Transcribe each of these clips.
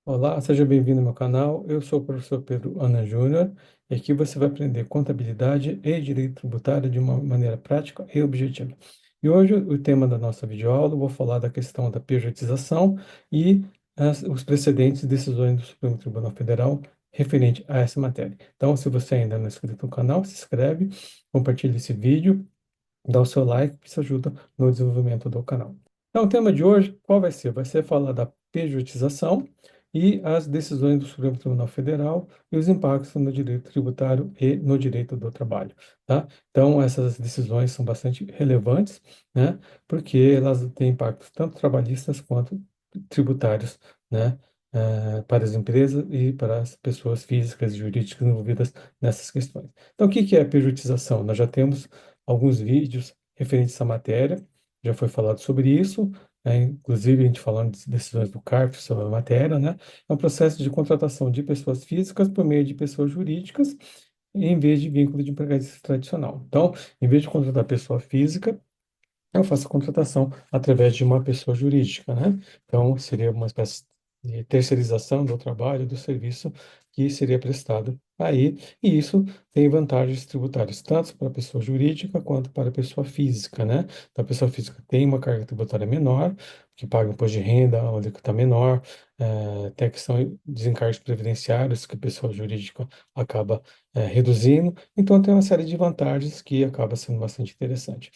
Olá, seja bem-vindo ao meu canal. Eu sou o professor Pedro Ana Júnior e aqui você vai aprender contabilidade e direito tributário de uma maneira prática e objetiva. E hoje o tema da nossa videoaula, eu vou falar da questão da pejotização e os precedentes de decisões do Supremo Tribunal Federal referente a essa matéria. Então, se você ainda não é inscrito no canal, se inscreve, compartilhe esse vídeo, dá o seu like, que isso ajuda no desenvolvimento do canal. Então, o tema de hoje, qual vai ser? Vai ser falar da pejotização e as decisões do Supremo Tribunal Federal e os impactos no direito tributário e no direito do trabalho, tá? Então, essas decisões são bastante relevantes, né? Porque elas têm impactos tanto trabalhistas quanto tributários, né? Para as empresas e para as pessoas físicas e jurídicas envolvidas nessas questões. Então, o que que é a pejotização? Nós já temos alguns vídeos referentes à matéria, já foi falado sobre isso, né? Inclusive a gente falando de decisões do CARF sobre a matéria, né? É um processo de contratação de pessoas físicas por meio de pessoas jurídicas, em vez de vínculo de empregatício tradicional. Então, em vez de contratar pessoa física, eu faço a contratação através de uma pessoa jurídica, né? Então, seria uma espécie de terceirização do trabalho, do serviço que seria prestado aí, e isso tem vantagens tributárias, tanto para a pessoa jurídica quanto para a pessoa física, né? Então, a pessoa física tem uma carga tributária menor, que paga imposto de renda, uma alíquota menor, tem a questão de desencargos previdenciários, que a pessoa jurídica acaba, reduzindo, então tem uma série de vantagens que acaba sendo bastante interessante.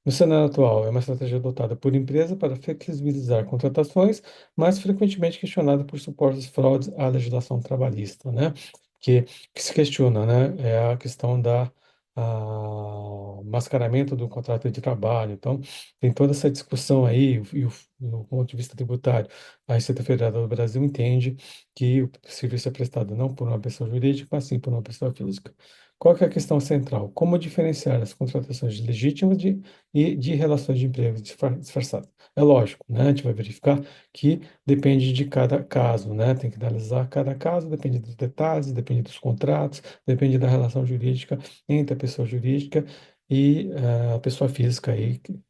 No cenário atual, é uma estratégia adotada por empresa para flexibilizar contratações, mas frequentemente questionada por supostas fraudes à legislação trabalhista, né? Que se questiona, né? É a questão da mascaramento do contrato de trabalho. Então, tem toda essa discussão aí, do ponto de vista tributário, a Receita Federal do Brasil entende que o serviço é prestado não por uma pessoa jurídica, mas sim por uma pessoa física. Qual que é a questão central? Como diferenciar as contratações legítimas e de relações de emprego disfarçadas? É lógico, né? A gente vai verificar que depende de cada caso, né? Tem que analisar cada caso, depende dos detalhes, depende dos contratos, depende da relação jurídica entre a pessoa jurídica e a pessoa física aí que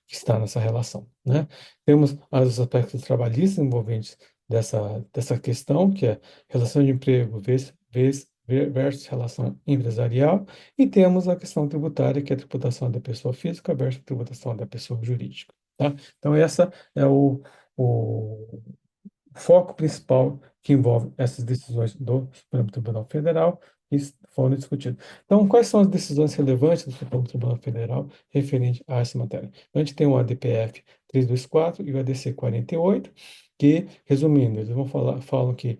está nessa relação, né? Temos os aspectos trabalhistas envolventes dessa questão, que é relação de emprego versus relação empresarial, e temos a questão tributária, que é a tributação da pessoa física versus a tributação da pessoa jurídica, tá? Então, essa é o foco principal que envolve essas decisões do Supremo Tribunal Federal que foram discutidas. Então, quais são as decisões relevantes do Supremo Tribunal Federal referente a essa matéria? A gente tem o ADPF 324 e o ADC 48, que, resumindo, eles falam que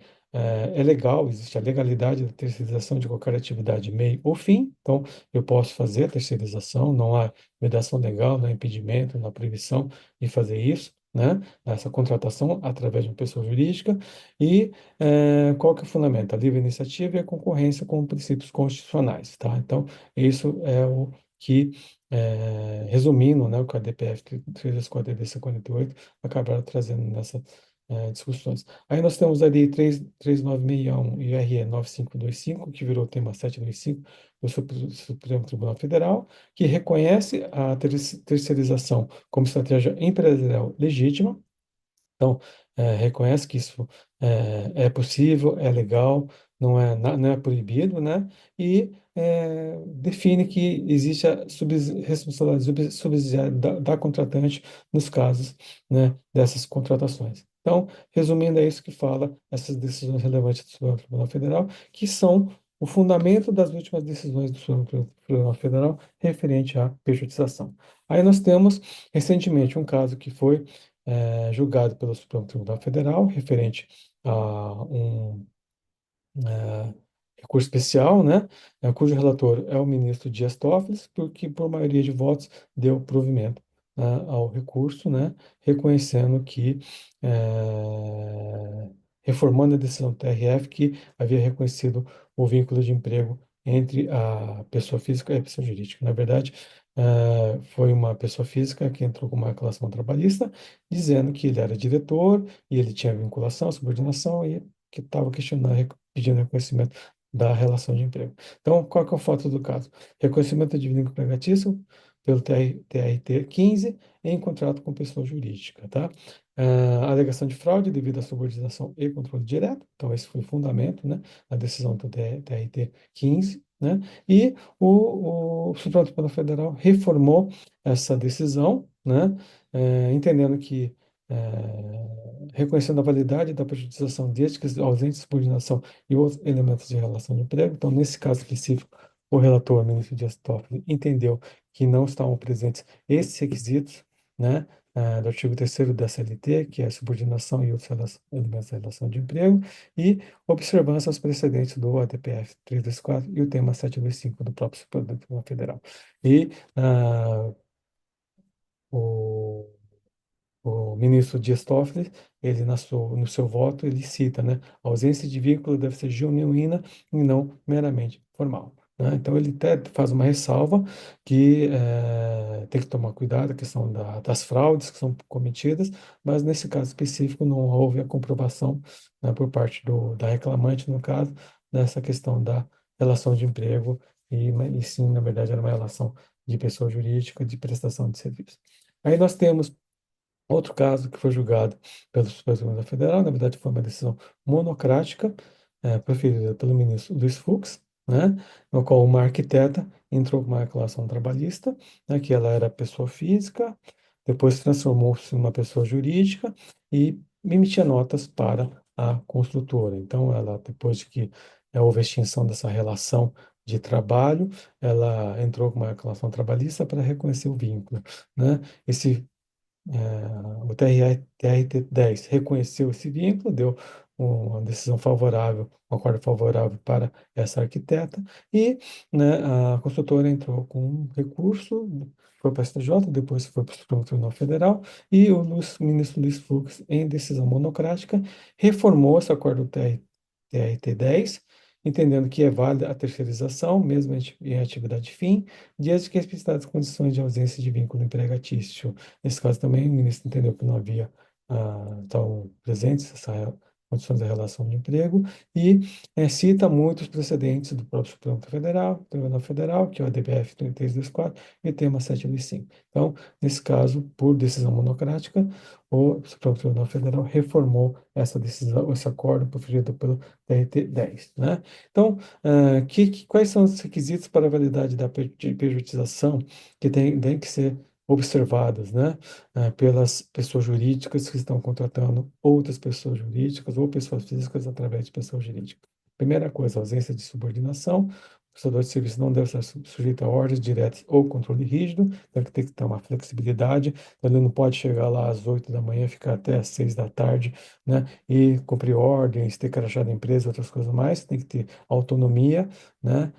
é legal, existe a legalidade da terceirização de qualquer atividade, meio ou fim. Então, eu posso fazer a terceirização, não há vedação legal, não há impedimento, não há proibição de fazer isso, né? Essa contratação através de uma pessoa jurídica. E qual que é o fundamento? A livre iniciativa e a concorrência com princípios constitucionais, tá? Então, isso é o que, resumindo, né, o que a DPF 324 e DC 48 acabaram trazendo nessas discussões. Aí nós temos ali 3961 e o RE 9525, que virou tema 725 do Supremo Tribunal Federal, que reconhece a terceirização como estratégia empresarial legítima. Então, reconhece que isso é possível, é legal, não é proibido, né? E define que existe a responsabilidade subsidiária da contratante nos casos, né, dessas contratações. Então, resumindo, é isso que fala essas decisões relevantes do Supremo Tribunal Federal, que são o fundamento das últimas decisões do Supremo Tribunal Federal referente à pejotização. Aí nós temos, recentemente, um caso que foi julgado pelo Supremo Tribunal Federal, referente a um recurso especial, né, cujo relator é o ministro Dias Toffoli, porque por maioria de votos deu provimento, né, ao recurso, né, reconhecendo que, reformando a decisão do TRF, que havia reconhecido o vínculo de emprego entre a pessoa física e a pessoa jurídica. Na verdade, foi uma pessoa física que entrou com uma reclamação trabalhista, dizendo que ele era diretor e ele tinha vinculação, subordinação e que estava questionando, pedindo reconhecimento da relação de emprego. Então, qual que é o fato do caso? Reconhecimento de vínculo empregatício pelo TRT 15 em contrato com pessoa jurídica, tá? Alegação de fraude devido à subordinação e controle direto, então esse foi o fundamento, né, da decisão do TRT 15, né? E o Supremo Tribunal Federal reformou essa decisão, né, entendendo que reconhecendo a validade da prejudiciação desde que ausente de subordinação e outros elementos de relação de emprego. Então, nesse caso específico, o relator, o ministro Dias Toffoli, entendeu que não estavam presentes esses requisitos, né, do artigo 3º da CLT, que é a subordinação e outros elementos da relação de emprego, e observância aos precedentes do ADPF 324 e o tema 725 do próprio Supremo Tribunal Federal. E o o ministro Dias Toffoli, ele no seu voto, ele cita, né, a ausência de vínculo deve ser genuína e não meramente formal, né? Então ele até faz uma ressalva que tem que tomar cuidado a questão das fraudes que são cometidas, mas nesse caso específico não houve a comprovação, né, por parte da reclamante, no caso, dessa questão da relação de emprego e sim, na verdade, era uma relação de pessoa jurídica de prestação de serviço. Aí nós temos outro caso que foi julgado pelo Supremo Tribunal Federal, na verdade foi uma decisão monocrática, proferida pelo ministro Luiz Fux, né, no qual uma arquiteta entrou com uma reclamação trabalhista, né, que ela era pessoa física, depois transformou-se em uma pessoa jurídica e emitia notas para a construtora. Então, ela, depois de que houve a extinção dessa relação de trabalho, ela entrou com uma reclamação trabalhista para reconhecer o vínculo, né? Esse o TRT-10 reconheceu esse vínculo, deu uma decisão favorável, um acordo favorável para essa arquiteta, e, né, a construtora entrou com um recurso, foi para o STJ, depois foi para o Supremo Tribunal Federal, e o ministro Luiz Fux, em decisão monocrática, reformou esse acordo TRT-10, entendendo que é válida a terceirização, mesmo em atividade fim, desde que explicitadas as condições de ausência de vínculo empregatício. Nesse caso também, o ministro entendeu que não havia tão presentes essas condições da relação de emprego e cita muitos precedentes do próprio Supremo Tribunal Federal, que é o ADPF 3324 e o tema 725. Então, nesse caso, por decisão monocrática, o Supremo Tribunal Federal reformou essa decisão, esse acordo proferido pelo TRT-10, né? Então, quais são os requisitos para a validade da pejotização que tem que ser observadas, né, pelas pessoas jurídicas que estão contratando outras pessoas jurídicas ou pessoas físicas através de pessoas jurídicas? Primeira coisa, ausência de subordinação. O prestador de serviço não deve estar sujeito a ordens diretas ou controle rígido, deve ter que ter uma flexibilidade. Então, ele não pode chegar lá às 8 da manhã, ficar até às 6 da tarde, né, e cumprir ordens, ter crachá da empresa, outras coisas mais. Tem que ter autonomia, né,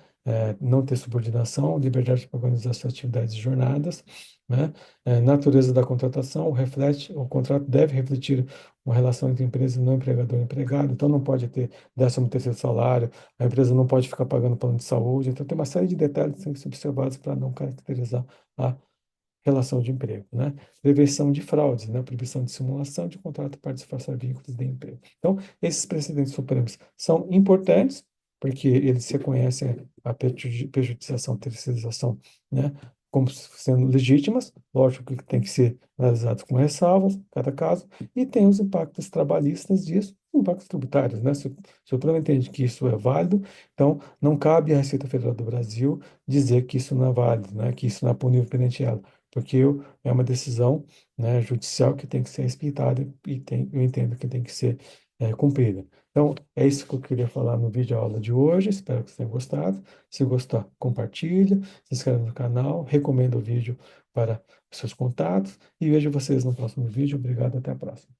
não ter subordinação, liberdade para organizar suas atividades e jornadas, né? Natureza da contratação, o contrato deve refletir uma relação entre empresa e não empregador e empregado, então não pode ter 13º salário, a empresa não pode ficar pagando plano de saúde, então tem uma série de detalhes que têm que ser observados para não caracterizar a relação de emprego, né? Prevenção de fraudes, né? Proibição de simulação de contrato para disfarçar vínculos de emprego. Então, esses precedentes supremos são importantes, porque eles reconhecem a pejotização, terceirização, né, como sendo legítimas, lógico que tem que ser analisados com ressalvas, cada caso, e tem os impactos trabalhistas disso, impactos tributários, né? Se o Supremo entende que isso é válido, então não cabe à Receita Federal do Brasil dizer que isso não é válido, né? Que isso não é punível perante ela, porque é uma decisão, né, judicial que tem que ser respeitada e eu entendo que tem que ser cumprida. Então, é isso que eu queria falar no vídeo aula de hoje. Espero que você tenha gostado. Se gostar, compartilha, se inscreve no canal, recomenda o vídeo para os seus contatos e vejo vocês no próximo vídeo. Obrigado, até a próxima.